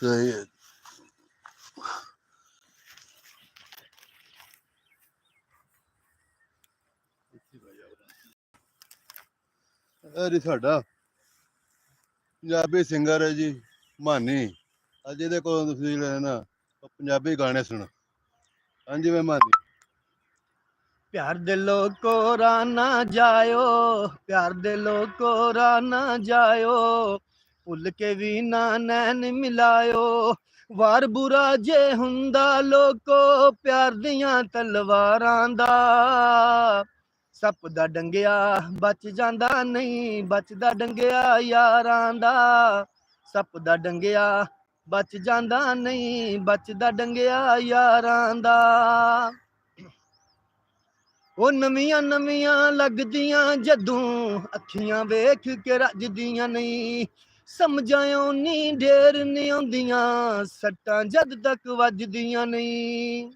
ਸਹੀ ਹੈ। ਇਹ ਜੀ ਸਾਡਾ ਪੰਜਾਬੀ ਸਿੰਗਰ ਹੈ ਜੀ ਮਾਨੀ। ਅੱਜ ਇਹਦੇ ਕੋਲੋਂ ਤੁਸੀਂ ਜਿਹੜੇ ਨਾ ਪੰਜਾਬੀ ਗਾਣੇ ਸੁਣੋ। ਹਾਂਜੀ ਮੈਂ ਮਾਨੀ। प्यार दे लोको राना जायो, प्यार दे लोको राना जायो, भुल के भी ना नैन मिलायो। वार बुरा जे हुंदा लोको, प्यार दियां तलवारां दा। सप दा डंगिया बच जांदा नहीं, बचदा डंगिया यारां दा। सप दा डंगिया बच जांदा नहीं, बचदा डंगिया यारां दा। ਉਹ ਨਵੀਆਂ ਨਵੀਆਂ ਲੱਗਦੀਆਂ ਜਦੋਂ ਅੱਖੀਆਂ ਵੇਖ ਕੇ ਰੱਜਦੀਆਂ ਨਹੀਂ। ਸਮਝਾਇਓ ਨੀ ਢੇਰ ਨਹੀਂ ਆਉਂਦੀਆਂ ਸੱਟਾਂ ਜਦ ਤੱਕ ਵੱਜਦੀਆਂ ਨਹੀਂ।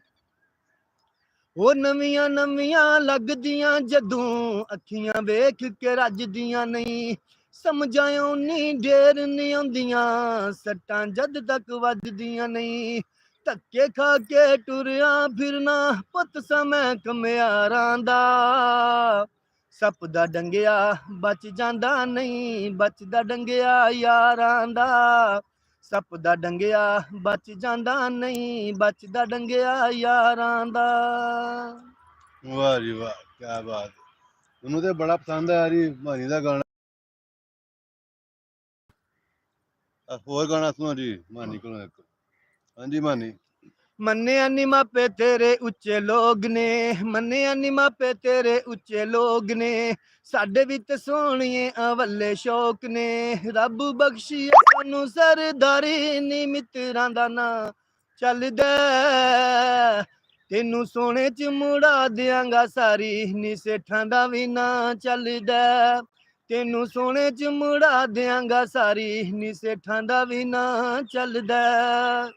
ਉਹ ਨਵੀਆਂ ਨਵੀਆਂ ਲੱਗਦੀਆਂ ਜਦੋਂ ਅੱਖੀਆਂ ਵੇਖ ਕੇ ਰੱਜਦੀਆਂ ਨਹੀਂ। ਸਮਝਾਇਓ ਨੀ ਢੇਰ ਨਹੀਂ ਆਉਂਦੀਆਂ ਸੱਟਾਂ ਜਦ ਤੱਕ ਵੱਜਦੀਆਂ ਨਹੀਂ। ਧੱਕੇ ਖਾ ਕੇ ਟੁਰਿਆ ਫਿਰਨਾ ਪੁੱਤ ਸਮੇਂ ਕਮਿਆਰਾਂ ਦਾ। ਸੱਪ ਦਾ ਡੰਗਿਆ ਬਚ ਜਾਂਦਾ ਨਹੀਂ, ਬਚਦਾ ਡੰਗਿਆ ਯਾਰਾਂ ਦਾ। ਸੱਪ ਦਾ ਡੰਗਿਆ ਬਚ ਜਾਂਦਾ ਨਹੀਂ, ਬਚਦਾ ਡੰਗਿਆ ਯਾਰਾਂ ਦਾ। ਵਾਹ ਜੀ ਵਾਹ, ਕੀ ਬਾਤ। ਮੈਨੂੰ ਤੇ ਬੜਾ ਪਸੰਦ ਆ ਜੀ ਮਾਨੀ ਦਾ ਗਾਣਾ। ਹੋਰ ਗਾਣਾ ਸੁਣੋ ਜੀ ਮਾਨੀ ਕੋਲੋਂ ਇੱਕ। ਹਾਂਜੀ ਮਾਨੀ। ਮੰਨਿਆ ਨੀ ਮਾਪੇ ਤੇਰੇ ਉੱਚੇ ਲੋਗ ਨੇ, ਮੰਨਿਆ ਨੀ ਮਾਪੇ ਤੇਰੇ ਉੱਚੇ ਲੋਗ ਨੇ। ਸਾਡੇ ਵੀ ਤੇ ਸੋਹਣੀਏ ਅਵੱਲੇ ਸ਼ੌਕ ਨੇ। ਰੱਬ ਬਖਸ਼ੀਏ ਸਾਨੂੰ ਸਰਦਾਰੀ ਨੀ ਮਿੱਤਰਾਂ ਦਾ ਨਾਂ ਚੱਲਦਾ। ਤੈਨੂੰ ਸੋਹਣੇ ਚ ਮੁੜਾ ਦਿਆਂਗਾ ਸਾਰੀ ਨੀ ਸੇਠਾਂ ਦਾ ਵੀ ਨਾਂ ਚੱਲਦਾ। ਤੈਨੂੰ ਸੋਹਣੇ ਚ ਮੁੜਾ ਦਿਆਂਗਾ ਸਾਰੀ ਨੀ ਸੇਠਾਂ ਦਾ ਵੀ ਨਾਂ ਚੱਲਦਾ।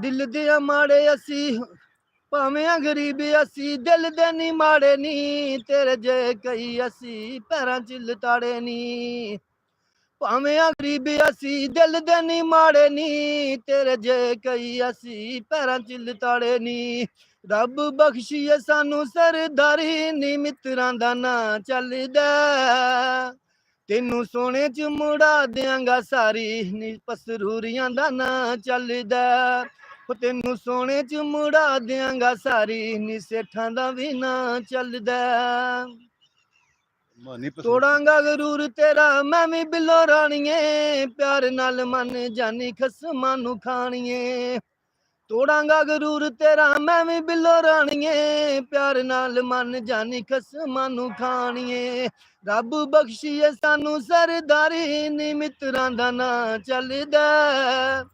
ਦਿਲ ਦੇ ਮਾੜੇ ਅਸੀਂ ਭਾਵੇਂ ਗਰੀਬ ਅਸੀਂ ਦਿਲ ਦੇ ਨੀ ਮਾੜੇ ਨੀ। ਤੇਰੇ ਜੇ ਕਈ ਅਸੀਂ ਪੈਰਾਂ ਚ ਲਤਾੜੇ ਨੀ। ਭਾਵੇਂ ਗਰੀਬ ਅਸੀਂ ਦਿਲ ਦੇ ਨੀ ਮਾੜੇ ਨੀ। ਤੇਰੇ ਜੇ ਕਈ ਅਸੀਂ ਪੈਰਾਂ ਚ ਲਤਾੜੇ ਨੀ। ਰੱਬ ਬਖਸ਼ੀਏ ਸਾਨੂੰ ਸਰਦਾਰੀ ਨੀ ਮਿੱਤਰਾਂ ਦਾ ਨਾਂ ਚੱਲਦਾ। ਤੈਨੂੰ ਸੋਹਣੇ ਚ ਮੁੜਾ ਦਿਆਂਗਾ ਸਾਰੀ ਨੀ ਪਸਰੂਰੀਆਂ ਦਾ ਨਾਂ ਚੱਲਦਾ। ਤੈਨੂੰ ਸੋਹਣੇ ਚ ਮੁੜਾ ਦਿਆਂਗਾ ਸਾਰੀ ਨੀ ਸੇਠਾਂ ਦਾ ਵੀ ਨਾਂ ਚੱਲਦਾ। ਤੋੜਾਂਗਾ ਜ਼ਰੂਰ ਤੇਰਾ ਮੈਂ ਵੀ ਬਿੱਲੋ ਰਾਣੀਏ, ਪਿਆਰ ਨਾਲ ਮਨ ਜਾਨੀ ਖਸਮਾਂ ਨੂੰ ਖਾਣੀਏ। ਤੋੜਾਂਗਾ ਜ਼ਰੂਰ ਤੇਰਾ ਮੈਂ ਵੀ ਬਿੱਲੋ ਰਾਣੀਏ, ਪਿਆਰ ਨਾਲ ਮਨ ਜਾਨੀ ਖਸਮਾਂ ਨੂੰ ਖਾਣੀਏ। ਰੱਬ ਬਖਸ਼ੀਏ ਸਾਨੂੰ ਸਰਦਾਰੀ ਨੀ ਮਿੱਤਰਾਂ ਦਾ ਨਾਂ ਚੱਲਦਾ।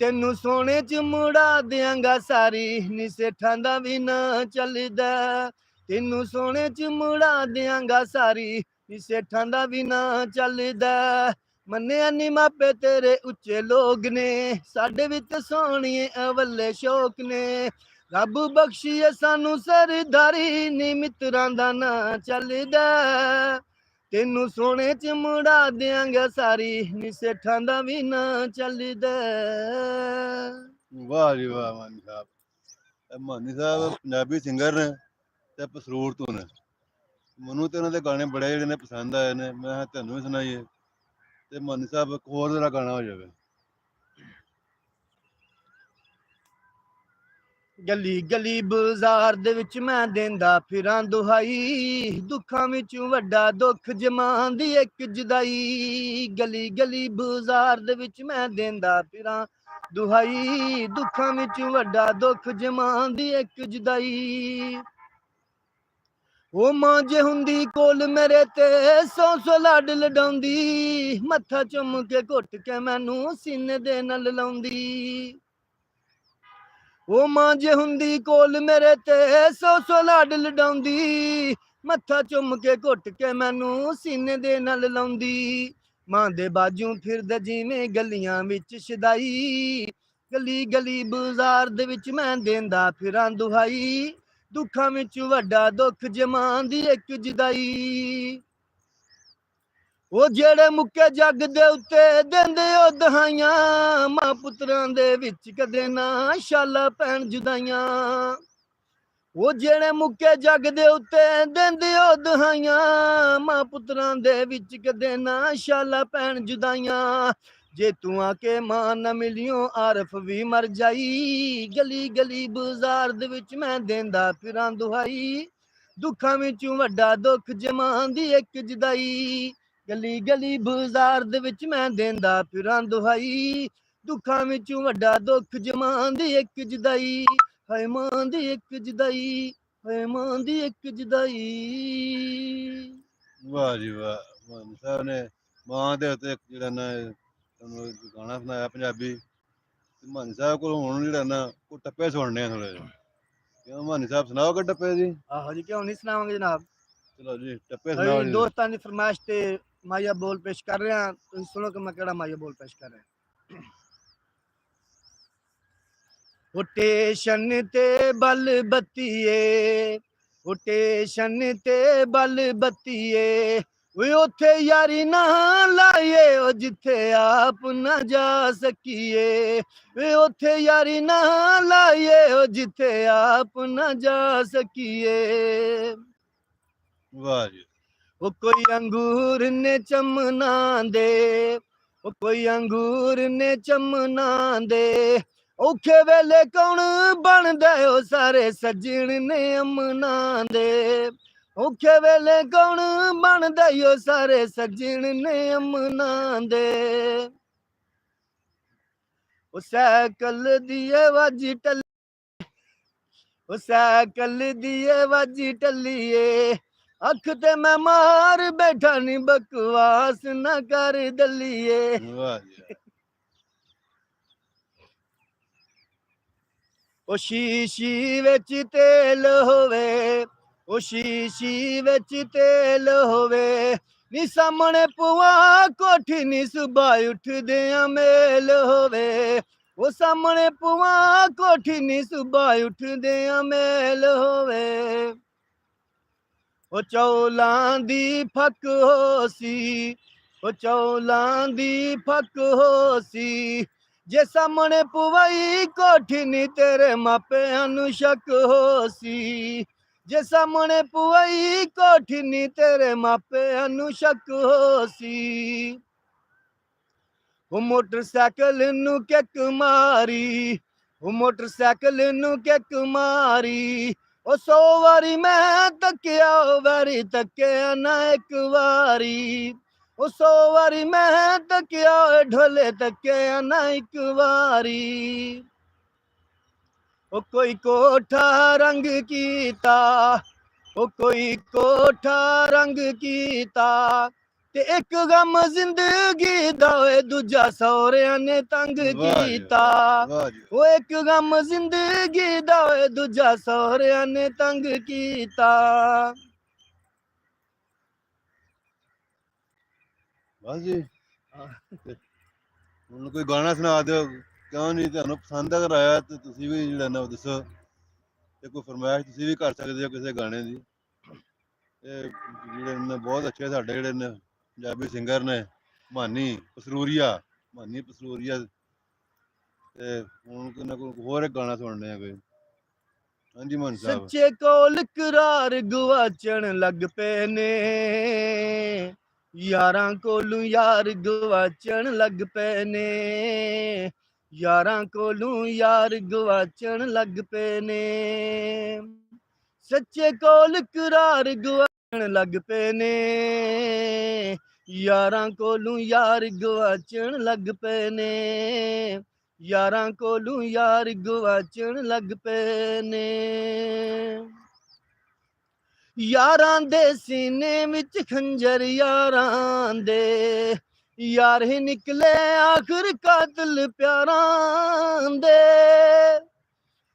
ਤੈਨੂੰ ਸੋਹਣੇ ਚ ਮੁੜਾ ਦਿਆਂਗਾ ਸਾਰੀ ਨੀ ਸੇਠਾਂ ਦਾ ਵੀ ਨਾਂ ਚੱਲਦਾ। ਤੈਨੂੰ ਸੋਹਣੇ ਚ ਮੁੜਾ ਦਿਆਂਗਾ ਸਾਰੀ ਨੀ ਸੇਠਾਂ ਦਾ ਵੀ ਨਾਂ ਚੱਲਦਾ। ਮੰਨਿਆ ਨੀ ਮਾਪੇ ਤੇਰੇ ਉੱਚੇ ਲੋਗ ਨੇ, ਸਾਡੇ ਵਿੱਚ ਸੋਹਣੀਏ ਅਵੱਲੇ ਸ਼ੌਕ ਨੇ। ਰੱਬ ਬਖਸ਼ੀਏ ਸਾਨੂੰ ਸਰਦਾਰੀ ਨੀ ਮਿੱਤਰਾਂ ਦਾ ਨਾਂ ਚੱਲਦਾ। ਤੈਨੂੰ ਸੋਹਣੇ ਚ ਮੁੜਾ ਦਿਆਂਗਾ ਸਾਰੀ ਨੀ ਸੇਠਾਂ ਦਾ ਵੀ ਨਾਂ ਚੱਲਦਾ। ਵਾਹ ਜੀ ਵਾਹ ਮਾਨੀ ਸਾਹਿਬ। ਮਾਨੀ ਸਾਹਿਬ ਪੰਜਾਬੀ ਸਿੰਗਰ ਨੇ ਤੇ ਪਸਰੂਰ ਤੋਂ ਨੇ। ਮੈਨੂੰ ਤੇ ਉਹਨਾਂ ਦੇ ਗਾਣੇ ਬੜੇ ਜਿਹੜੇ ਨੇ ਪਸੰਦ ਆਏ ਨੇ। ਮੈਂ ਤੁਹਾਨੂੰ ਵੀ ਸੁਣਾਈਏ ਤੇ ਮਾਨੀ ਸਾਹਿਬ ਇੱਕ ਹੋਰ ਜਿਹੜਾ ਗਾਣਾ ਹੋ ਜਾਵੇ। ਗਲੀ ਗਲੀ ਬਾਜ਼ਾਰ ਦੇ ਵਿੱਚ ਮੈਂ ਦੇਂਦਾ ਫਿਰਾਂ ਦੁਹਾਈ। ਦੁੱਖਾਂ ਵਿੱਚ ਵੱਡਾ ਦੁੱਖ ਜਮਾਂ ਦੀ ਇੱਕ ਜੁਦਾਈ। ਗਲੀ ਗਲੀ ਬਾਜ਼ਾਰ ਦੇ ਵਿੱਚ ਮੈਂ ਦੇਂਦਾ ਫਿਰਾਂ ਦੁਹਾਈ। ਦੁੱਖਾਂ ਵਿੱਚ ਵੱਡਾ ਦੁੱਖ ਜਮਾਂ ਦੀ ਇੱਕ ਜੁਦਾਈ। ਉਹ ਮਾਂ ਜੇ ਹੁੰਦੀ ਕੋਲ ਮੇਰੇ ਤੇ ਸੌ ਸੌ ਲਾਡ ਲਡਾਉਂਦੀ। ਮੱਥਾ ਚੁੰਮ ਕੇ ਘੁੱਟ ਕੇ ਮੈਨੂੰ ਸੀਨੇ ਦੇ ਨਾਲ ਲਾਉਂਦੀ। ਉਹ ਮਾਂ ਜੇ ਹੁੰਦੀ ਕੋਲ ਮੇਰੇ ਤੇ ਸੌ ਸੌ ਲਾਡ ਲਡਾਉਂਦੀ। ਮੱਥਾ ਚੁੰਮ ਕੇ ਘੁੱਟ ਕੇ ਮੈਨੂੰ ਸੀਨੇ ਦੇ ਨਾਲ ਲਾਉਂਦੀ। ਮਾਂ ਦੇ ਬਾਜੂ ਫਿਰਦਾ ਜਿਵੇਂ ਗਲੀਆਂ ਵਿੱਚ ਸ਼ਦਾਈ। ਗਲੀ ਗਲੀ ਬਾਜ਼ਾਰ ਦੇ ਵਿੱਚ ਮੈਂ ਦੇਂਦਾ ਫਿਰਾਂ ਦੁਹਾਈ। ਦੁੱਖਾਂ ਵਿੱਚ ਵੱਡਾ ਦੁੱਖ ਜਮਾਂ ਦੀ ਇੱਕ ਜੁਦਾਈ। ਉਹ ਜਿਹੜੇ ਮੁੱਕੇ ਜੱਗ ਦੇ ਉੱਤੇ ਦਿੰਦੇ ਉਹ ਦਹਾਈਆਂ ਮਾਂ ਪੁੱਤਰਾਂ ਦੇ ਵਿੱਚ ਕਦੇ ਨਾ ਸ਼ਾਲਾ ਪੈਣ ਜੁਦਾਈਆਂ ਉਹ ਜਿਹੜੇ ਮੁੱਕੇ ਜੱਗ ਦੇ ਉੱਤੇ ਦਿੰਦੇ ਉਹ ਦਹਾਈਆਂ ਮਾਂ ਪੁੱਤਰਾਂ ਦੇ ਵਿੱਚ ਕਦੇ ਨਾ ਸ਼ਾਲਾ ਪੈਣ ਜੁਦਾਈਆਂ ਜੇ ਤੂੰ ਆ ਕੇ ਮਾਂ ਨਾ ਮਿਲਿਓ ਆਰਫ ਵੀ ਮਰ ਜਾਈ ਗਲੀ ਗਲੀ ਬਾਜ਼ਾਰ ਦੇ ਵਿੱਚ ਮੈਂ ਦੇਂਦਾ ਫਿਰਾਂ ਦੁਹਾਈ ਦੁੱਖਾਂ ਵਿੱਚੋਂ ਵੱਡਾ ਦੁੱਖ ਜਮਾਂ ਦੀ ਇੱਕ ਜੁਦਾਈ ਗਲੀ ਗਲੀ ਬਾਜ਼ਾਰ ਦੇ ਵਿੱਚ ਮੈਂ ਦੇਂਦਾ ਫਿਰਾਂ ਦੁਹਾਈ ਦੁੱਖਾਂ ਵਿੱਚੋਂ ਵੱਡਾ ਦੁੱਖ ਜਮਾਂ ਦੀ ਇੱਕ ਜੁਦਾਈ ਹਾਏ ਮਾਂ ਦੀ ਇੱਕ ਜੁਦਾਈ ਹਾਏ ਮਾਂ ਦੀ ਇੱਕ ਜੁਦਾਈ ਵਾਹ ਜੀ ਵਾਹ ਮਾਨ ਸਾਹਿਬ ਨੇ ਮਾਂ ਦੇ ਉੱਤੇ ਇੱਕ ਜਿਹੜਾ ਨਾ ਤੁਹਾਨੂੰ ਗਾਣਾ ਸੁਣਾਇਆ ਪੰਜਾਬੀ ਤੇ ਮਾਨ ਸਾਹਿਬ ਕੋਲ ਹੁਣ ਜਿਹੜਾ ਨਾ ਉਹ ਟੱਪੇ ਸੁਣਨੇ ਆ ਥੋੜੇ ਜਿਹੇ ਕਿਉਂ ਮਾਨ ਸਾਹਿਬ ਸੁਣਾਓਗੇ ਟੱਪੇ ਜੀ ਆਹੋ ਜੀ ਕਿਉਂ ਨਹੀਂ ਸੁਣਾਵਾਂਗੇ ਜਨਾਬ ਚਲੋ ਜੀ ਟੱਪੇ ਸੁਣਾਓ ਜੀ ਦੋਸਤਾਂ ਦੀ ਫਰਮਾਇਸ਼ ਤੇ ਮਾਇਆ ਬੋਲ ਪੇਸ਼ ਕਰ ਰਹੇ ਹਾਂ ਤੁਸੀਂ ਸੁਣੋ ਕਿ ਮੈਂ ਕਿਹੜਾ ਮਾਇਆ ਬੋਲ ਪੇਸ਼ ਕਰ ਰਿਹਾ ਉਹ ਟੇਸ਼ਨ ਤੇ ਬਲ ਬੱਤੀਏ ਉਹ ਟੇਸ਼ਨ ਤੇ ਬਲ ਬੱਤੀਏ ਓਏ ਉੱਥੇ ਯਾਰੀ ਨਾ ਲਾਈਏ ਉਹ ਜਿੱਥੇ ਆਪ ਨਾ ਜਾ ਸਕੀਏ ਓਏ ਉੱਥੇ ਯਾਰੀ ਨਾ ਲਾਈਏ ਉਹ ਜਿੱਥੇ ਆਪ ਨਾ ਜਾ ਸਕੀਏ ਵਾਹ ਜੀ ਉਹ ਕੋਈ ਅੰਗੂਰ ਨੇ ਚਮਨਾ ਦੇ ਉਹ ਕੋਈ ਅੰਗੂਰ ਨੇ ਚਮਨਾ ਦੇ ਔਖੇ ਵੇਲੇ ਕੌਣ ਬਣਦਾ ਉਹ ਸਾਰੇ ਸੱਜਣ ਨੇ ਅਮਨਾਂ ਦੇ ਔਖੇ ਵੇਲੇ ਕੌਣ ਬਣਦਾ ਉਹ ਸਾਰੇ ਸੱਜਣ ਨੇ ਅਮਨਾਂ ਦੇ ਉਹ ਸਾਈਕਲ ਦੀ ਆਵਾਜ਼ ਟੱਲੀ ਉਹ ਸਾਈਕਲ ਦੀ ਆਵਾਜ਼ ਟੱਲੀਏ ਅੱਖ ਤੇ ਮੈਂ ਮਾਰ ਬੈਠਾ ਨੀ ਬਕਵਾਸ ਨਾ ਕਰ ਦਲੀਏ ਵਾਹ ਜੀ ਉਹ ਸ਼ੀਸ਼ੀ ਵਿੱਚ ਤੇਲ ਹੋਵੇ ਉਹ ਸ਼ੀਸ਼ੀ ਵਿੱਚ ਤੇਲ ਹੋਵੇ ਨੀ ਸਾਹਮਣੇ ਪੁਆ ਕੋਠੀ ਨੀ ਸੁਬਾਹ ਉੱਠਦਿਆਂ ਮੇਲ ਹੋਵੇ ਉਹ ਸਾਹਮਣੇ ਪੁਆ ਕੋਠੀ ਨੀ ਸੁਬਾਹ ਉੱਠਦਿਆਂ ਮੇਲ ਹੋਵੇ ਉਹ ਚੌਲਾਂ ਦੀ ਫੱਕ ਹੋਸੀ ਉਹ ਚੌਲਾਂ ਦੀ ਫੱਕ ਹੋਸੀ ਜੇ ਸਾਹਮਣੇ ਪਵਾਈ ਕੋਠੀ ਨੀ ਤੇਰੇ ਮਾਪਿਆਂ ਨੂੰ ਸ਼ੱਕ ਹੋਸੀ ਜੇ ਸਾਹਮਣੇ ਪਵਾਈ ਕੋਠੀ ਨੀ ਤੇਰੇ ਮਾਪਿਆਂ ਨੂੰ ਸ਼ੱਕ ਹੋਸੀ ਉਹ ਮੋਟਰਸਾਈਕਲ ਨੂੰ ਕਿੱਕ ਮਾਰੀ ਉਹ ਮੋਟਰਸਾਈਕਲ ਨੂੰ ਕਿੱਕ ਮਾਰੀ ਉਹ 100 ਵਾਰੀ ਮੈਂ ਤੱਕਿਆ ਵਾਰੀ ਤੱਕਿਆ ਨਾ ਇੱਕ ਵਾਰੀ ਉਹ 100 ਵਾਰੀ ਮੈਂ ਤੱਕਿਆ ਢੋਲੇ ਤੱਕਿਆ ਨਾ ਇੱਕ ਵਾਰੀ ਉਹ ਕੋਈ ਕੋਠਾ ਰੰਗ ਕੀਤਾ ਉਹ ਕੋਈ ਕੋਠਾ ਰੰਗ ਕੀਤਾ ਤੇ ਇੱਕ ਗਮ ਜ਼ਿੰਦਗੀ ਦਾ ਓਏ ਦੂਜਾ ਸਹੁਰਿਆਂ ਨੇ ਤੰਗ ਕੀਤਾ ਉਹ ਇੱਕ ਗਮ ਜ਼ਿੰਦਗੀ ਦਾ ਓਏ ਦੂਜਾ ਸਹੁਰਿਆਂ ਨੇ ਤੰਗ ਕੀਤਾ ਬਸ ਜੀ ਹੁਣ ਕੋਈ ਗਾਣਾ ਸੁਣਾ ਦਿਓ ਕਿਉਂ ਨਹੀਂ ਤੁਹਾਨੂੰ ਪਸੰਦ ਅਗਰ ਆਇਆ ਤੇ ਤੁਸੀਂ ਵੀ ਜਿਹੜਾ ਨਾ ਦੱਸੋ ਤੇ ਕੋਈ ਫਰਮਾਇਸ਼ ਤੁਸੀਂ ਵੀ ਕਰ ਸਕਦੇ ਹੋ ਕਿਸੇ ਗਾਣੇ ਦੀ ਇਹ ਜਿਹੜੇ ਨੇ ਬਹੁਤ ਅੱਛੇ ਸਾਡੇ ਜਿਹੜੇ ਨੇ ਪੰਜਾਬੀ ਸਿੰਗਰ ਨੇ ਮਾਨੀ ਪਸਰੂਰੀਆ ਤੇ ਹੁਣ ਕੋਈ ਨਾ ਕੋਈ ਹੋਰ ਇੱਕ ਗਾਣਾ ਸੁਣਨੇ ਆ ਕੋਈ ਹਾਂਜੀ ਮਾਨ ਸਾਹਿਬ ਸੱਚੇ ਕੋਲ ਕਰਾਰ ਗਵਾਚਣ ਲੱਗ ਪਏ ਨੇ ਯਾਰਾਂ ਕੋਲੋਂ ਯਾਰ ਗਵਾਚਣ ਲੱਗ ਪਏ ਨੇ ਯਾਰਾਂ ਕੋਲੋਂ ਯਾਰ ਗਵਾਚਣ ਲੱਗ ਪਏ ਨੇ ਸੱਚੇ ਕੋਲ ਕਰਾਰ ਗਵਾਚਣ ਲੱਗ ਪਏ ਨੇ ਯਾਰਾਂ ਕੋਲੋਂ ਯਾਰ ਗਵਾਚਣ ਲੱਗ ਪਏ ਨੇ ਯਾਰਾਂ ਕੋਲੋਂ ਯਾਰ ਗਵਾਚਣ ਲੱਗ ਪਏ ਨੇ ਯਾਰਾਂ ਦੇ ਸੀਨੇ ਵਿੱਚ ਖੰਜਰ ਯਾਰਾਂ ਦੇ ਯਾਰ ਹੀ ਨਿਕਲੇ ਆਖਰ ਕਾਤਲ ਪਿਆਰਾਂ ਦੇ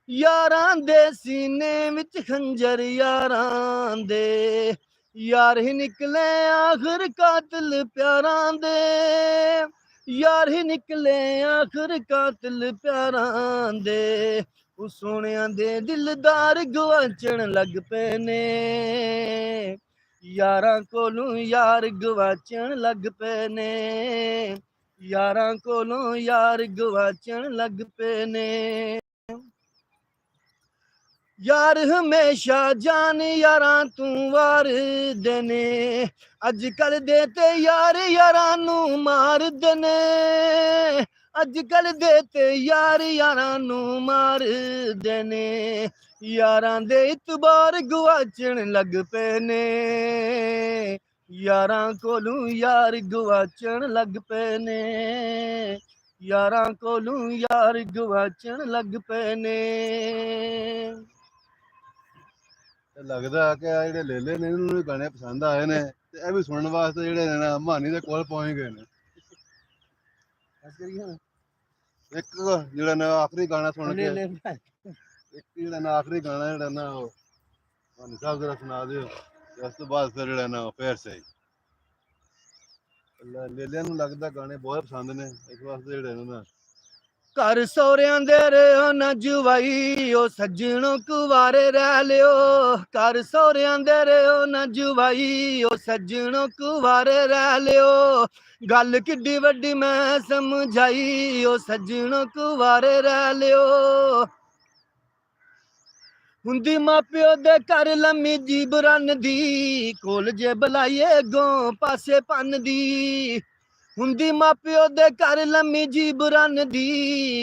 ਯਾਰਾਂ ਦੇ ਸੀਨੇ ਵਿੱਚ ਖੰਜਰ ਯਾਰਾਂ ਦੇ ਯਾਰ ਹੀ ਨਿਕਲੇ ਆਖਰ ਕਾਤਲ ਪਿਆਰਾਂ ਦੇ ਯਾਰ ਹੀ ਨਿਕਲੇ ਆਖਰ ਕਾਤਲ ਪਿਆਰਾਂ ਦੇ ਉਹ ਸੋਹਣਿਆਂ ਦੇ ਦਿਲਦਾਰ ਗਵਾਚਣ ਲੱਗ ਪਏ ਨੇ यारां कोलों यार गवाचण लग पे ने यारां कोलों यार गवाचण लग पे ने यार हमेशा जान यारां तू वार देने अजकल दे ते यार यारां नू मार देने अजकल दे ते यार यारां नू मार देने यारां दे इतबार गवाचण लग पे ने यारां कोलों यार गवाचण लग पे ने यारां कोलों यार गवाचण लग पे ने ਤੇ ਲੱਗਦਾ ਕਿ ਆ ਜਿਹੜੇ ਲੇਲੇ ਨੇ ਇਹਨਾਂ ਨੂੰ ਵੀ ਗਾਣੇ ਪਸੰਦ ਆਏ ਨੇ ਤੇ ਇਹ ਵੀ ਸੁਣਨ ਵਾਸਤੇ ਜਿਹੜੇ ਨੇ ਨਾ ਮਾਨੀ ਦੇ ਕੋਲ ਪਹੁੰਚ ਗਏ ਨੇ ਇੱਕ ਜਿਹੜਾ ਨਾ ਆਖਰੀ ਗਾਣਾ ਸੁਣ ਕੇ ਇੱਕ ਜਿਹੜਾ ਨਾ ਆਖਰੀ ਗਾਣਾ ਜਿਹੜਾ ਨਾ ਉਹ ਮਾਨੀ ਸਾਹਿਬ ਜਰਾ ਸੁਣਾ ਦਿਓ ਤੇ ਉਸ ਤੋਂ ਬਾਅਦ ਫਿਰ ਜਿਹੜਾ ਨਾ ਫੇਰ ਸਹੀ ਲੇਲਿਆਂ ਨੂੰ ਲੱਗਦਾ ਗਾਣੇ ਬਹੁਤ ਪਸੰਦ ਨੇ ਇਸ ਵਾਸਤੇ ਜਿਹੜੇ ਨੇ ਨਾ घर सौरियां दे रहो न जुवाई ओ सज्जनों कुवारे रह लियो घर सौरियां दे रहो न जुवाई ओ सज्जनों कुवारे रह लियो गल किड्डी वड्डी मैं समझाई ओ सज्जनों कुवारे रह लियो हुंदी मापिओ दे घर लम्मी जीब रन दी कोल जे बलाइए गो पासे पन दी हुंदी मापिओ दे घर लम्मी जीब रन दी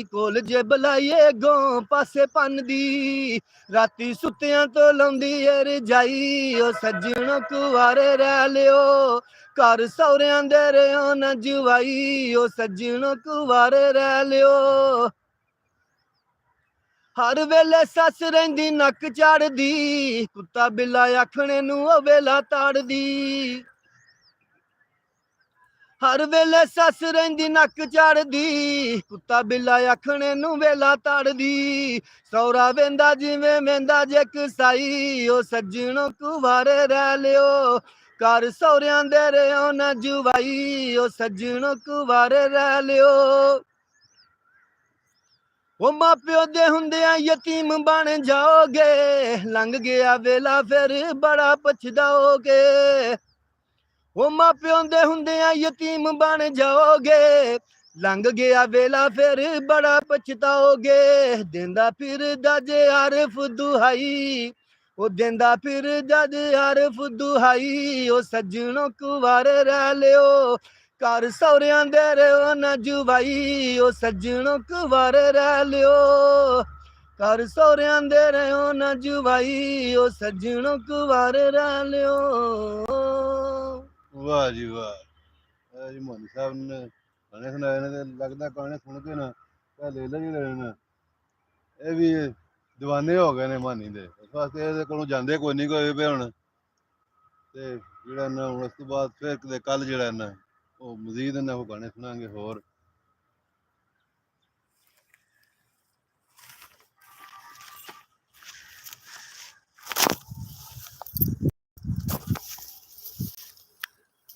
कोल जे बलाइए गो पासे पन दी राती सुत्तियां तो लौंदी ए रजाई ओ सज्जनों कुवारे रह लियो घर सौरियां दे रहो न जुवाई ओ सज्जनों कुवारे रह लियो हर वेले सस रहिंदी नक चाड़दी कुत्ता बिल्ला आखने नू ओ वेला ताड़दी हर वेले सस रहिंदी नक चाड़दी कुत्ता बिल्ला आखने नू वेला ताड़दी सौरा वेंदा जिवें वेंदा जे कसाई ओ सज्जनों कुवारे रह लियो घर सौरियां दे रहो न जुवाई ओ सज्जनों कुवारे रह लियो ओ मापिओ दे हुंदियां यतीम बन जाओगे लंघ गया वेला फिर बड़ा पछताओगे ओ मापिओ दे हुंदियां यतीम बन जाओगे लंघ गया वेला फिर बड़ा पछताओगे देंदा फिर दज हरफ दुहाई ओ देंदा फिर दज हरफ दुहाई ओ सज्जनों कुवारे रह लियो घर सौरियां दे रहो न जुवाई ओ सज्जनों कुवारे रह लियो घर सौरियां दे रहो न जुवाई ओ सज्जनों कुवारे रह लियो ਵਾਹ ਜੀ ਵਾਹ ਇਹ ਜੀ ਮਾਨੀ ਸਾਹਿਬ ਨੇ ਗਾਣੇ ਸੁਣਾਏ ਨੇ ਤੇ ਲੱਗਦਾ ਗਾਣੇ ਸੁਣ ਕੇ ਨਾ ਇਹ ਲੇਲੇ ਜਿਹੜੇ ਨੇ ਇਹ ਵੀ دیਵਾਨੇ ਹੋ ਗਏ ਨੇ ਮਾਨੀ ਦੇ ਇਸ ਵਾਸਤੇ ਇਹਦੇ ਕੋਲੋਂ ਜਾਂਦੇ ਕੋਈ ਨਹੀਂ ਕੋਈ ਵੀ ਹੁਣ ਤੇ ਜਿਹੜਾ ਨਾ ਹੁਣ ਉਸ ਤੋਂ ਬਾਅਦ ਫਿਰ ਕਦੇ ਕੱਲ ਜਿਹੜਾ ਨਾ ਉਹ ਮਜ਼ੀਦ ਨਾ ਉਹ ਗਾਣੇ ਸੁਣਾਂਗੇ ਹੋਰ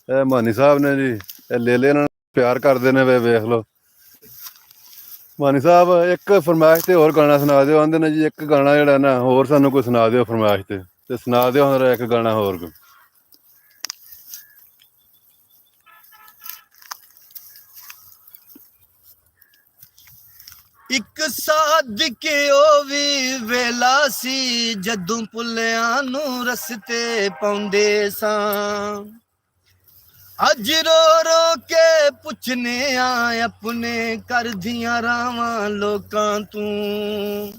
ਇਹ ਮਾਨੀ ਸਾਹਿਬ ਨੇ ਜੀ ਇਹ ਲੇਲੇ ਨਾਲ ਪਿਆਰ ਕਰਦੇ ਨੇ ਵੇਖ ਲਓ ਮਾਨੀ ਸਾਹਿਬ ਇੱਕ ਫਰਮਾਇਸ਼ ਤੇ ਹੋਰ ਗਾਣਾ ਸੁਣਾ ਦਿਓ ਆਂਦੇ ਨੇ ਜੀ ਇੱਕ ਗਾਣਾ ਜਿਹੜਾ ਨਾ ਹੋਰ ਸਾਨੂੰ ਕੋਈ ਸੁਣਾ ਦਿਓ ਫਰਮਾਇਸ਼ ਤੇ ਸੁਣਾ ਦਿਓ ਹੁਣ ਇੱਕ ਗਾਣਾ ਹੋਰ ਕੋਈ ਇੱਕ ਸਾਦਕੇ ਉਹ ਵੀ ਵੇਲਾ ਸੀ ਜਦੋਂ ਪੁੱਲਿਆਂ ਨੂੰ ਰਸਤੇ ਪਾਉਂਦੇ ਸਾਂ ਅੱਜ ਰੋ ਰੋ ਕੇ ਪੁੱਛਨੇ ਆ ਆਪਣੇ ਘਰ ਦੀਆਂ ਰਾਵਾਂ ਲੋਕਾਂ ਤੂੰ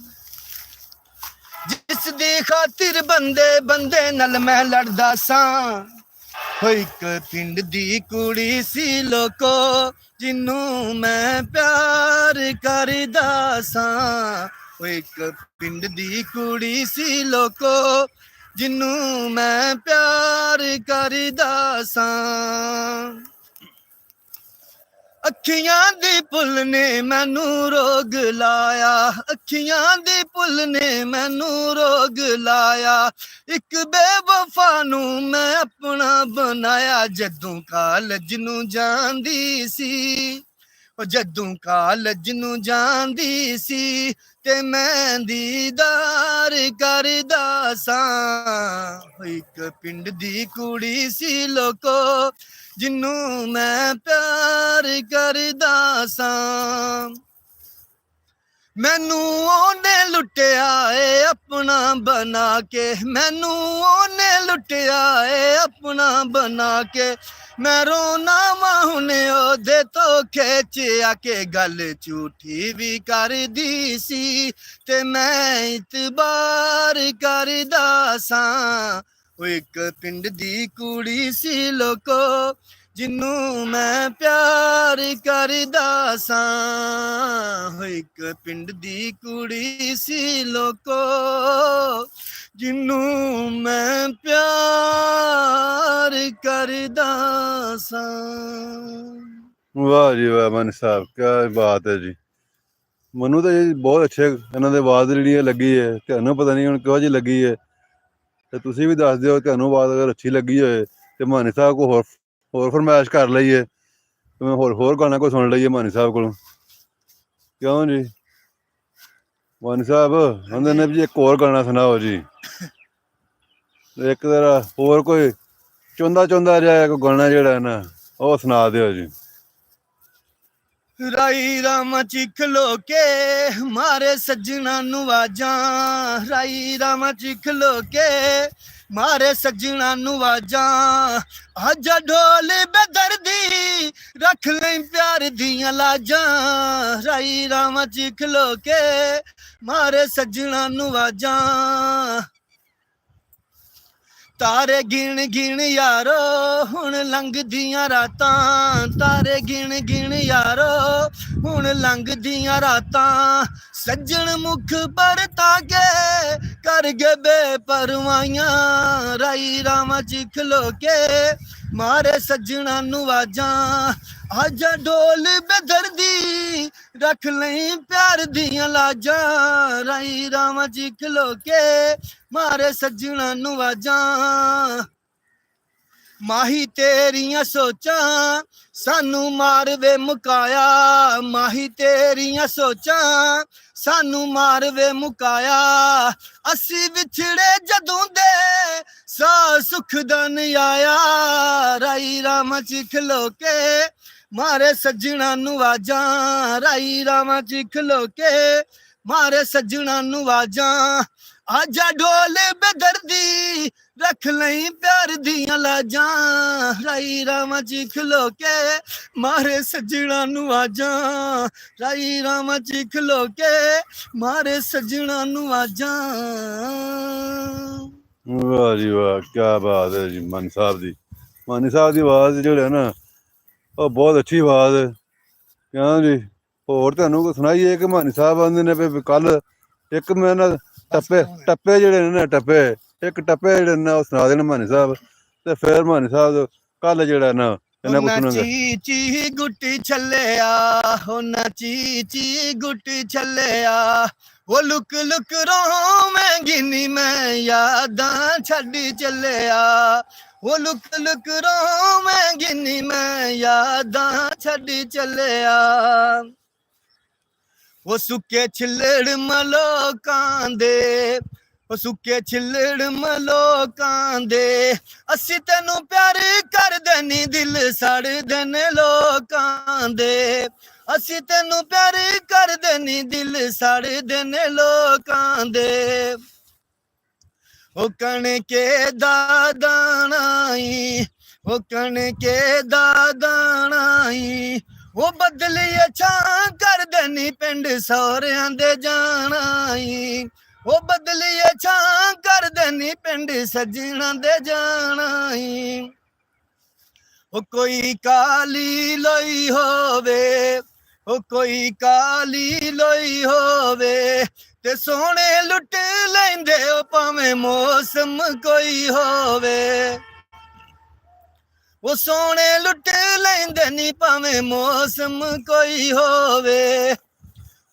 ਜਿਸ ਦੀ ਖਾਤਰ ਬੰਦੇ ਬੰਦੇ ਨਾਲ ਮੈਂ ਲੜਦਾ ਸਾਂ ਹੋਈ ਇੱਕ ਪਿੰਡ ਦੀ ਕੁੜੀ ਸੀ ਲੋਕੋ ਜਿਹਨੂੰ ਮੈਂ ਪਿਆਰ ਕਰਦਾ ਸਾਂ ਉਹ ਇੱਕ ਪਿੰਡ ਦੀ ਕੁੜੀ ਸੀ ਲੋਕੋ ਜਿਹਨੂੰ ਮੈਂ ਪਿਆਰ ਕਰਦਾ ਸਾਂ ਅੱਖੀਆਂ ਦੇ ਪੁੱਲ ਨੇ ਮੈਨੂੰ ਰੋਗ ਲਾਇਆ ਅੱਖੀਆਂ ਦੇ ਪੁੱਲ ਨੇ ਮੈਨੂੰ ਰੋਗ ਲਾਇਆ ਇੱਕ ਬੇਵਫਾ ਨੂੰ ਮੈਂ ਆਪਣਾ ਬਣਾਇਆ ਜਦੋਂ ਕਾਲਜ ਨੂੰ ਜਾਂਦੀ ਸੀ ਉਹ ਜਦੋਂ ਕਾਲਜ ਨੂੰ ਜਾਂਦੀ ਸੀ ਤੇ ਮੈਂ ਦੀਦਾਰ ਕਰਦਾ ਸਾਂ। ਉਹ ਇੱਕ ਪਿੰਡ ਦੀ ਕੁੜੀ ਸੀ ਲੋਕੋ ਜਿਹਨੂੰ ਮੈਂ ਪਿਆਰ ਕਰਦਾ ਸਾਂ। ਮੈਨੂੰ ਉਹਨੇ ਲੁੱਟਿਆ ਏ ਆਪਣਾ ਬਣਾ ਕੇ, ਮੈਨੂੰ ਉਹਨੇ ਲੁੱਟਿਆ ਏ ਆਪਣਾ ਬਣਾ ਕੇ। ਮੈਂ ਰੋਣਾ ਵਾਂ ਹੁਣ ਉਹਦੇ ਤੋਂ ਖਿੱਚਿਆ ਕੇ, ਗੱਲ ਝੂਠੀ ਵੀ ਕਰਦੀ ਸੀ ਤੇ ਮੈਂ ਇਤਬਾਰ ਕਰਦਾ ਸਾਂ। ਉਹ ਇੱਕ ਪਿੰਡ ਦੀ ਕੁੜੀ ਸੀ ਲੋਕੋ ਜਿਹਨੂੰ ਮੈਂ ਪਿਆਰ ਕਰਦਾ ਸਾਂ। ਹੋ ਇੱਕ ਪਿੰਡ ਦੀ ਕੁੜੀ ਸੀ ਲੋਕੋ ਜਿਹਨੂੰ ਮੈਂ ਪਿਆਰ ਕਰਦਾ ਸਾਂ। ਵਾਹ ਜੀ ਵਾਹ ਮਨ ਸਾਹਿਬ, ਕੀ ਬਾਤ ਹੈ ਜੀ। ਮੈਨੂੰ ਤਾਂ ਜੀ ਬਹੁਤ ਅੱਛੇ ਇਹਨਾਂ ਦੇ ਆਵਾਜ਼ ਜਿਹੜੀ ਲੱਗੀ ਹੈ। ਤੁਹਾਨੂੰ ਪਤਾ ਨਹੀਂ ਹੁਣ ਕਿਹੋ ਜਿਹੀ ਲੱਗੀ ਹੈ, ਤੇ ਤੁਸੀਂ ਵੀ ਦੱਸ ਦਿਓ ਤੁਹਾਨੂੰ ਆਵਾਜ਼ ਅਗਰ ਅੱਛੀ ਲੱਗੀ ਹੋਏ ਤੇ ਮਾਨੀ ਸਾਹਿਬ ਕੋ ਹੋਰ ਫਰਮਾਇਸ਼ ਕਰ ਲਈਏ, ਮੈਂ ਹੋਰ ਗਾਣਾ ਕੋਈ ਸੁਣ ਲਈਏ ਮਾਨੀ ਸਾਹਿਬ ਕੋਲੋਂ। ਕਿਉਂ ਜੀ ਮਾਨੀ ਸਾਹਿਬ ਕਹਿੰਦੇ ਨੇ ਵੀ ਇੱਕ ਹੋਰ ਗਾਣਾ ਸੁਣਾਓ ਜੀ, ਇੱਕ ਤਰ੍ਹਾਂ ਹੋਰ ਕੋਈ ਚੁੰਦਾ ਜਿਹਾ ਕੋਈ ਗਾਣਾ ਜਿਹੜਾ ਨਾ ਉਹ ਸੁਣਾ ਦਿਓ ਜੀ। ਰਾਈ ਰਾਮਾ ਚਿੱਖ ਲੋ ਕੇ ਮਾਰੇ ਸੱਜਣਾ ਨੂੰ ਵਾਜਾਂ, ਰਾਈ ਰਾਮਾ ਚਿੱਖ ਲੋ ਕੇ ਮਾਰੇ ਸੱਜਣਾ ਨੂੰ ਵਾਜਾਂ। ਅੱਜ ਢੋਲ ਬੇਦਰਦੀ ਰੱਖ ਲੈ ਪਿਆਰ ਦੀਆਂ ਲਾਜਾਂ, ਰਾਈ ਰਾਮਾ ਚਿੱਖ ਲੋ ਕੇ ਮਾਰੇ ਸੱਜਣਾ ਨੂੰ ਵਾਜਾਂ। ਤਾਰੇ ਗਿਣ ਗਿਣ ਯਾਰੋ ਹੁਣ ਲੰਘਦੀਆਂ ਰਾਤਾਂ, ਤਾਰੇ ਗਿਣ ਗਿਣ ਯਾਰੋ ਹੁਣ ਲੰਘਦੀਆਂ ਰਾਤਾਂ। ਸੱਜਣ ਮੁਖ ਪਰਤਾ ਕੇ ਕਰ ਗਏ ਬੇਪਰਵਾਹੀਆਂ, ਰਾਈ ਰਾਮਾ ਚਿੱਖ ਲੋ ਕੇ ਮਾਰੇ ਸੱਜਣਾ ਨੂੰ ਵਾਜਾਂ। ਅੱਜ ਢੋਲ ਬੇਦਰਦੀ ਰੱਖ ਲਈ ਪਿਆਰ ਦੀਆਂ ਲਾਜਾਂ, ਰਾਈ ਰਾਮਾ ਚਿੱਖ ਲੋ ਕੇ ਮਾਰੇ ਸੱਜਣਾ ਨੂੰ ਵਾਜਾਂ। ਮਾਹੀ ਤੇਰੀਆਂ ਸੋਚਾਂ ਸਾਨੂੰ ਮਾਰਵੇ ਮੁਕਾਇਆ, ਮਾਹੀ ਤੇਰੀਆਂ ਸੋਚਾਂ ਸਾਨੂੰ ਮਾਰਵੇ ਮੁਕਾਇਆ। ਅਸੀਂ ਵਿਛੜੇ ਜਦੋਂ ਦੇ ਸਾ ਸੁਖ ਦਾ ਨੀ ਆਇਆ, ਰਾਈ ਰਾਮਾ ਚਿੱਖ ਲੋ ਕੇ ਮਾਰੇ ਸੱਜਣਾ ਨੂੰ ਵਾਜਾਂ, ਰਾਈ ਰਾਮਾ ਚਿੱਖ ਲੋ ਕੇ ਮਾਰੇ ਸੱਜਣਾ ਨੂੰ ਵਾਜਾਂ। ਆਜਾ ਢੋਲ ਬੇਦਰਦੀ ਰੱਖ ਲਈ ਪਿਆਰ ਦੀਆਂ ਲਾਜਾਂ, ਰਾਈ ਰਾਮਾ ਚਿੱਖ ਲੋ ਕੇ ਮਾਰੇ ਸੱਜਣਾ ਨੂੰ ਵਾਜਾਂ, ਰਾਈ ਰਾਮਾ ਚਿੱਖ ਲੋ ਕੇ ਮਾਰੇ ਸੱਜਣਾ ਨੂੰ ਵਾਜਾਂ। ਵਾਹ ਜੀ ਵਾਹ, ਕੀ ਬਾਤ ਹੈ ਜੀ ਮਾਨੀ ਸਾਹਿਬ ਦੀ। ਮਾਨੀ ਸਾਹਿਬ ਦੀ ਆਵਾਜ਼ ਜਿਹੜਾ ਨਾ ਉਹ ਬਹੁਤ ਅੱਛੀ ਆਵਾਜ਼ ਹੈ। ਕਿਉਂ ਜੀ ਹੋਰ ਤੁਹਾਨੂੰ ਕੋਈ ਸੁਣਾਈਏ ਕਿ ਮਾਨੀ ਸਾਹਿਬ ਆਉਂਦੇ ਨੇ ਵੀ ਕੱਲ ਇੱਕ ਮੈਂ ਨਾ ਟੱਪੇ ਜਿਹੜੇ ਨੇ ਨਾ ਇੱਕ ਟੱਪੇ ਜਿਹੜੇ ਨੇ ਉਹ ਸੁਣਾ ਦੇਣ ਮਾਨੀ ਸਾਹਿਬ, ਤੇ ਫਿਰ ਮਾਨੀ ਸਾਹਿਬ ਕੱਲ ਜਿਹੜਾ ਨਾ ਇਹਨਾਂ ਕੁਛ ਸੁਣਾਂਗੇ। ਚੀ ਚੀ ਗੁੱਟੀ ਛੱਲਿਆ ਹੋ ਨਾ ਚੀ ਚੀ ਗੁੱਟੀ ਛੱਲਿਆ, ਉਹ ਲੁਕ ਲੁਕ ਰੋਵੇਂ ਗਿਨੀ ਮੈਂ ਯਾਦਾਂ ਛੱਡੀ ਚੱਲਿਆ, ਉਹ ਲੁਕ ਲੁਕ ਰੋਵੇਂ ਗਿਨੀ ਮੈਂ ਯਾਦਾਂ ਛੱਡੀ ਚੱਲਿਆ। ਉਹ ਸੁੱਕੇ ਛਿੱਲੜ ਮਲੋਕਾਂ ਦੇ, ਉਹ ਸੁੱਕੇ ਛਿੱਲੜ ਮਲੋਕਾਂ ਦੇ, ਅਸੀਂ ਤੈਨੂੰ ਪਿਆਰ ਕਰਦੇ ਨੀ ਦਿਲ ਸੜਦੇ ਨੇ ਲੋਕਾਂ ਦੇ, ਅਸੀਂ ਤੈਨੂੰ ਪਿਆਰ ਕਰਦੇ ਨੀ ਦਿਲ ਸੜਦੇ ਨੇ ਲੋਕਾਂ ਦੇ। ਉਹ ਕਣਕੇ ਦਾ ਦਾਣਾ ਈ, ਉਹ ਕਣਕੇ ਦਾ ਦਾਣਾ ਈ, ਉਹ ਬਦਲੀਏ ਛਾਂ ਕਰਦੇ ਨੀ ਪਿੰਡ ਸਹੁਰਿਆਂ ਦੇ ਜਾਣਾ ਈ, ਉਹ ਬਦਲੀਏ ਛਾਂ ਕਰਦੇ ਨੀ ਪਿੰਡ ਸੱਜਣਾ ਦੇ ਜਾਣਾ ਈ। ਉਹ ਕੋਈ ਕਾਲੀ ਲੋਈ ਹੋਵੇ, ਉਹ ਕੋਈ ਕਾਲੀ ਲੋਈ ਹੋਵੇ, ਤੇ ਸੋਹਣੇ ਲੁੱਟ ਲੈਂਦੇ ਉਹ ਭਾਵੇਂ ਮੌਸਮ ਕੋਈ ਹੋਵੇ, ਉਹ ਸੋਹਣੇ ਲੁੱਟ ਲੈਂਦੇ ਨੀ ਭਾਵੇਂ ਮੌਸਮ ਕੋਈ ਹੋਵੇ।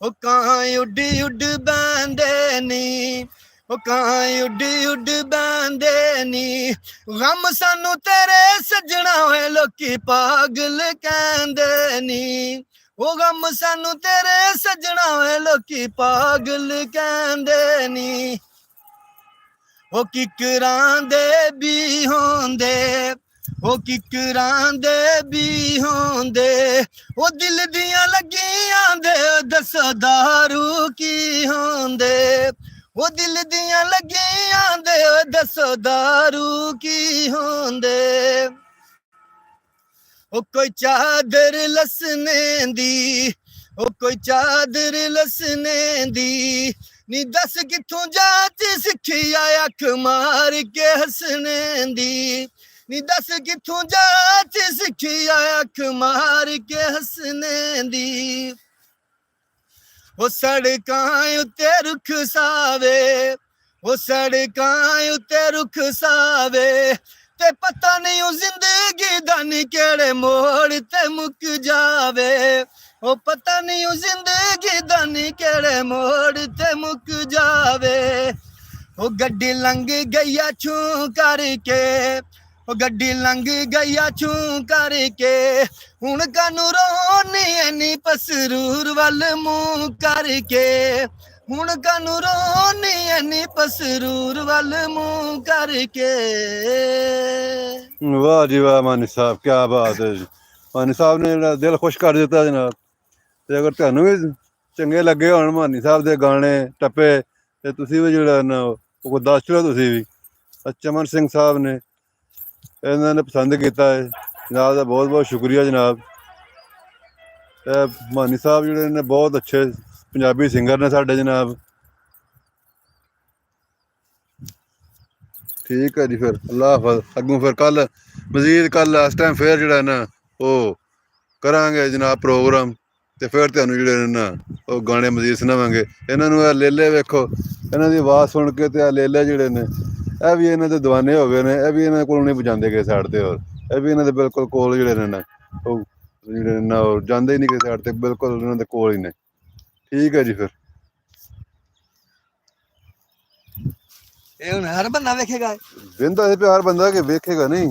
ਉਹ ਕਾਂ ਉੱਡ ਉੱਡ ਬੈਂਦੇ ਨੀ, ਉਹ ਕਾਂ ਉੱਡ ਉੱਡ ਬੈਂਦੇ ਨੀ, ਗਮ ਸਾਨੂੰ ਤੇਰੇ ਸੱਜਣਾ ਹੋਏ ਲੋਕੀ ਪਾਗਲ ਕਹਿੰਦੇ ਨੀ, ਉਹ ਗਮ ਸਾਨੂੰ ਤੇਰੇ ਸੱਜਣਾ ਵੇ ਲੋਕੀ ਪਾਗਲ ਕਹਿੰਦੇ ਨੀ ਉਹ ਕਿਕਰਾਂ ਦੇ ਵੀ ਹੁੰਦੇ ਉਹ ਕਿਕਰਾਂ ਦੇ ਵੀ ਹੁੰਦੇ ਉਹ ਦਿਲ ਦੀਆਂ ਲੱਗੀਆਂ ਦੇ ਦੱਸੋ ਦਾਰੂ ਕੀ ਹੁੰਦੇ ਉਹ ਦਿਲ ਦੀਆਂ ਲੱਗੀਆਂ ਦੇ ਦੱਸੋ ਦਾਰੂ ਕੀ ਹੁੰਦੇ ਉਹ ਕੋਈ ਚਾਦਰ ਲਸਨੇ ਦੀ ਉਹ ਕੋਈ ਚਾਦਰ ਲਸਨੇ ਦੀ ਨੀ ਦੱਸ ਕਿੱਥੋਂ ਜਾਚ ਸਿੱਖੀ ਆ ਅੱਖ ਮਾਰ ਕੇ ਹੱਸਣੇ ਦੀ ਨੀ ਦੱਸ ਕਿੱਥੋਂ ਜਾਚ ਸਿੱਖੀ ਆ ਅੱਖ ਮਾਰ ਕੇ ਹੱਸਣੇ ਦੀ ਉਹ ਸੜਕਾਂ ਉੱਤੇ ਰੁੱਖ ਸਾਵੇ ਉਹ ਸੜਕਾਂ ਉੱਤੇ ਰੁੱਖ ਸਾਵੇ ਤੇ ਪਤਾ ਨਹੀਂ ਉਹ ਜ਼ਿੰਦਗੀ ਦਾ ਨੀ ਕਿਹੜੇ ਮੋੜ ਤੇ ਮੁੱਕ ਜਾਵੇ ਉਹ ਪਤਾ ਨਹੀਂ ਉਹ ਜ਼ਿੰਦਗੀ ਦਾ ਨੀ ਕਿਹੜੇ ਮੋੜ ਤੇ ਮੁੱਕ ਜਾਵੇ ਉਹ ਗੱਡੀ ਲੰਘ ਗਈਆ ਛੂ ਕਰਕੇ ਉਹ ਗੱਡੀ ਲੰਘ ਗਈਆ ਛੂ ਕਰਕੇ ਹੁਣ ਕਾਨੂੰ ਰੋਣੀ ਐਨੀ ਪਸਰੂਰ ਵੱਲ ਮੂੰਹ ਕਰਕੇ ਹੁਣ ਕਾਨੂੰ ਰੋਣੀ ਐਨੀ ਪਸਰੂਰ ਵੱਲ ਮੂੰਹ ਕਰਕੇ ਵਾਹ ਜੀ ਵਾਹ ਮਾਨੀ ਸਾਹਿਬ, ਕੀ ਬਾਤ ਹੈ ਜੀ। ਮਾਨੀ ਸਾਹਿਬ ਨੇ ਜਿਹੜਾ ਦਿਲ ਖੁਸ਼ ਕਰ ਦਿੱਤਾ ਜਨਾਬ। ਤੇ ਅਗਰ ਤੁਹਾਨੂੰ ਵੀ ਚੰਗੇ ਲੱਗੇ ਹੋਣ ਮਾਨੀ ਸਾਹਿਬ ਦੇ ਗਾਣੇ ਟੱਪੇ ਤੇ ਤੁਸੀਂ ਵੀ ਜਿਹੜਾ ਨਾ ਉਹ ਦੱਸ ਦਿਓ। ਤੁਸੀਂ ਵੀ ਚਮਨ ਸਿੰਘ ਸਾਹਿਬ ਨੇ ਇਹਨਾਂ ਨੇ ਪਸੰਦ ਕੀਤਾ ਹੈ ਜਨਾਬ ਦਾ ਬਹੁਤ ਬਹੁਤ ਸ਼ੁਕਰੀਆ ਜਨਾਬ। ਮਾਨੀ ਸਾਹਿਬ ਜਿਹੜੇ ਨੇ ਬਹੁਤ ਅੱਛੇ ਪੰਜਾਬੀ ਸਿੰਗਰ ਨੇ ਸਾਡੇ ਜਨਾਬ। ਠੀਕ ਹੈ ਜੀ, ਫਿਰ ਅੱਲਾ ਹਾਫਿਜ਼। ਅੱਗੋਂ ਫਿਰ ਕੱਲ ਮਜ਼ੀਦ ਕੱਲ ਇਸ ਟਾਈਮ ਫਿਰ ਜਿਹੜਾ ਨਾ ਉਹ ਕਰਾਂਗੇ ਜਨਾਬ ਪ੍ਰੋਗਰਾਮ ਤੇ ਫਿਰ ਤੁਹਾਨੂੰ ਜਿਹੜੇ ਨੇ ਨਾ ਉਹ ਗਾਣੇ ਮਜ਼ੀਦ ਸੁਣਾਵਾਂਗੇ। ਇਹਨਾਂ ਨੂੰ ਇਹ ਲੇਲੇ ਵੇਖੋ, ਇਹਨਾਂ ਦੀ ਆਵਾਜ਼ ਸੁਣ ਕੇ ਤੇ ਇਹ ਲੇਲੇ ਜਿਹੜੇ ਨੇ ਇਹ ਵੀ ਇਹਨਾਂ ਦੇ ਦੀਵਾਨੇ ਹੋ ਗਏ ਨੇ। ਇਹ ਵੀ ਇਹਨਾਂ ਕੋਲ ਨਹੀਂ ਵਜਾਉਂਦੇ ਕਿਸੇ ਸਾਈਡ ਤੇ, ਹੋਰ ਇਹ ਵੀ ਇਹਨਾਂ ਦੇ ਬਿਲਕੁਲ ਕੋਲ ਜਿਹੜੇ ਨੇ ਨਾ ਉਹ ਜਿਹੜੇ ਨਾ ਉਹ ਜਾਂਦੇ ਹੀ ਨਹੀਂ ਕਿਸੇ ਸਾਈਡ ਤੇ, ਬਿਲਕੁਲ ਇਹਨਾਂ ਦੇ ਕੋਲ ਹੀ ਨੇ। ਠੀਕ ਹੈ ਜੀ, ਫਿਰ ਇਹ ਹੁਣ ਹਰ ਬੰਦਾ ਵੇਖੇਗਾ। ਵਿੰਦਾ ਸੀ ਪਿਆਰ ਬੰਦਾ ਕਿ ਵੇਖੇਗਾ ਨਹੀਂ।